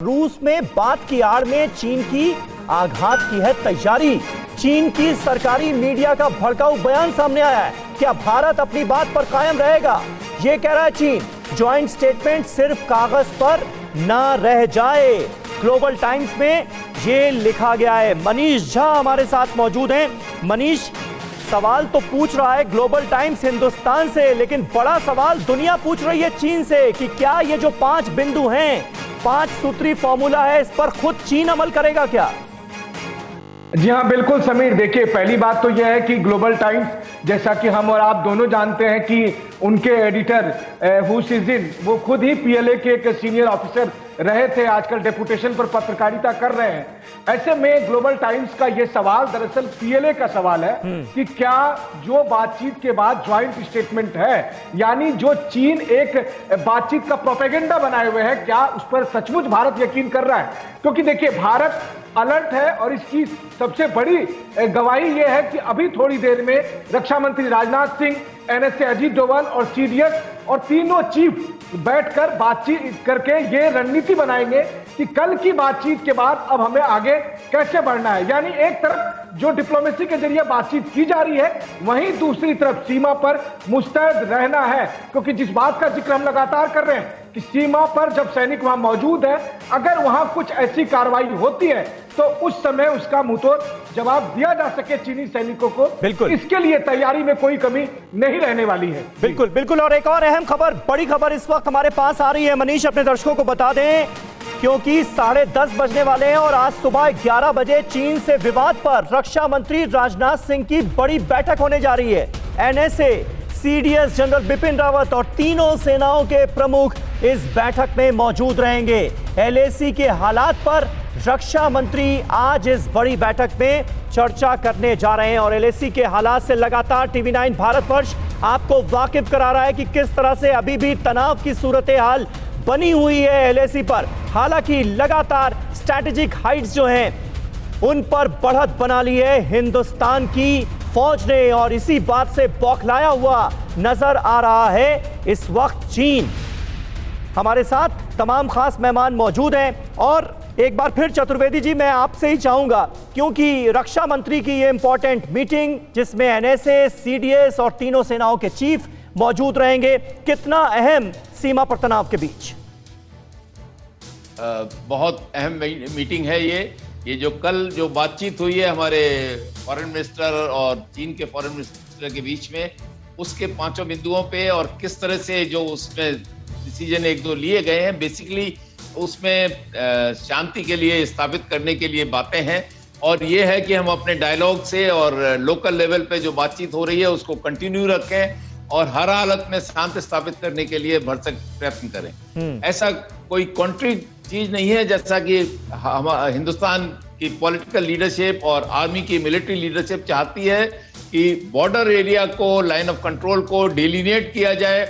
रूस में बात की आड़ में चीन की आघात की है तैयारी। चीन की सरकारी मीडिया का भड़काऊ बयान सामने आया है। क्या भारत अपनी बात पर कायम रहेगा? ये कह रहा है चीन, ज्वाइंट स्टेटमेंट सिर्फ कागज पर ना रह जाए। ग्लोबल टाइम्स में ये लिखा गया है। मनीष झा हमारे साथ मौजूद हैं। मनीष, सवाल तो पूछ रहा है ग्लोबल टाइम्स हिंदुस्तान से, लेकिन बड़ा सवाल दुनिया पूछ रही है चीन से कि क्या ये जो 5 बिंदु हैं, 5 सूत्री फॉर्मूला है, इस पर खुद चीन अमल करेगा क्या? जी हाँ, बिल्कुल समीर। देखिए, पहली बात तो यह है कि ग्लोबल टाइम्स, जैसा कि हम और आप दोनों जानते हैं कि उनके एडिटर हू शिजिन वो खुद ही पीएलए के एक सीनियर ऑफिसर रहे थे, आजकल डेपुटेशन पर पत्रकारिता कर रहे हैं। ऐसे में ग्लोबल टाइम्स का यह सवाल दरअसल पीएलए का सवाल है कि क्या जो बातचीत के बाद ज्वाइंट स्टेटमेंट है, यानी जो चीन एक बातचीत का प्रोपेगेंडा बनाए हुए है, क्या उस पर सचमुच भारत यकीन कर रहा है? क्योंकि देखिए, भारत अलर्ट है और इसकी सबसे बड़ी गवाही यह है कि अभी थोड़ी देर में रक्षा मंत्री राजनाथ सिंह, एनएसए अजीत डोभाल और सीडीएस और तीनों चीफ बैठकर बातचीत करके ये रणनीति बनाएंगे कि कल की बातचीत के बाद अब हमें आगे कैसे बढ़ना है। यानी एक तरफ जो डिप्लोमेसी के जरिए बातचीत की जा रही है, वहीं दूसरी तरफ सीमा पर मुस्तैद रहना है। क्योंकि जिस बात का जिक्र हम लगातार कर रहे हैं कि सीमा पर जब सैनिक वहां मौजूद है, अगर वहां कुछ ऐसी कार्रवाई होती है तो उस समय उसका मुंहतोड़ जवाब दिया जा सके चीनी सैनिकों को। बिल्कुल, इसके लिए तैयारी में कोई कमी नहीं रहने वाली है। बिल्कुल बिल्कुल। और एक और अहम खबर, बड़ी खबर इस वक्त हमारे पास आ रही है। मनीष, अपने दर्शकों को बता दें, क्योंकि 10:30 बजने वाले हैं और आज सुबह 11 बजे चीन से विवाद पर रक्षा मंत्री राजनाथ सिंह की बड़ी बैठक होने जा रही है। NSA, CDS general Bipin Rawat और तीनों सेनाओं के प्रमुख इस बैठक में मौजूद रहेंगे। एलएसी के हालात पर रक्षा मंत्री आज इस बड़ी बैठक में चर्चा करने जा रहे हैं और एलएसी के हालात से लगातार टीवी9 भारतवर्ष आपको वाकिफ करा रहा है कि किस तरह से अभी भी तनाव की सूरत हाल बनी हुई है एलएसी पर। हालांकि लगातार स्ट्रैटेजिक हाइट्स जो हैं उन पर बढ़त बना ली है हिंदुस्तान की फौज ने और इसी बात से बौखलाया हुआ नजर आ रहा है इस वक्त चीन। हमारे साथ तमाम खास मेहमान मौजूद हैं और एक बार फिर चतुर्वेदी जी, मैं आपसे ही चाहूंगा, क्योंकि रक्षा मंत्री की ये इंपॉर्टेंट मीटिंग जिसमें एनएसए, सीडीएस और तीनों सेनाओं के चीफ मौजूद रहेंगे, कितना अहम सीमा पर तनाव के बीच? बहुत अहम मीटिंग है ये जो कल जो बातचीत हुई है हमारे फॉरेन मिनिस्टर और चीन के फॉरेन मिनिस्टर के बीच में, उसके 5 बिंदुओं पे और किस तरह से जो उसमें डिसीजन 1-2 लिए गए हैं, बेसिकली उसमें शांति के लिए स्थापित करने के लिए बातें हैं। और ये है कि हम अपने डायलॉग से और लोकल लेवल पे जो बातचीत हो रही है उसको कंटिन्यू रखें और हर हालत में शांति स्थापित करने के लिए भरसक प्रयत्न करें। ऐसा कोई कॉन्ट्री चीज नहीं है, जैसा कि हिंदुस्तान की पॉलिटिकल लीडरशिप और आर्मी की मिलिट्री लीडरशिप चाहती है कि बॉर्डर एरिया को, लाइन ऑफ कंट्रोल को डिलिनेट किया जाए,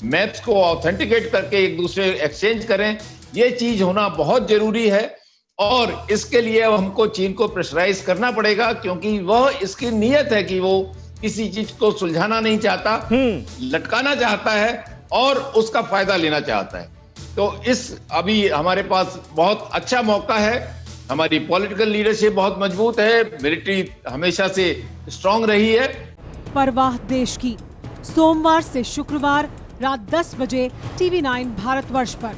मैप्स को ऑथेंटिकेट करके एक दूसरे एक्सचेंज करें। ये चीज होना बहुत जरूरी है और इसके लिए अब हमको चीन को प्रेशराइज करना पड़ेगा, क्योंकि वह इसकी नीयत है कि वो किसी चीज को सुलझाना नहीं चाहता, लटकाना चाहता है और उसका फायदा लेना चाहता है। तो अभी हमारे पास बहुत अच्छा मौका है। हमारी पॉलिटिकल लीडरशिप बहुत मजबूत है, मिलिट्री हमेशा से स्ट्रांग रही है। परवाह देश की, सोमवार से शुक्रवार रात 10 बजे टीवी9 भारतवर्ष पर।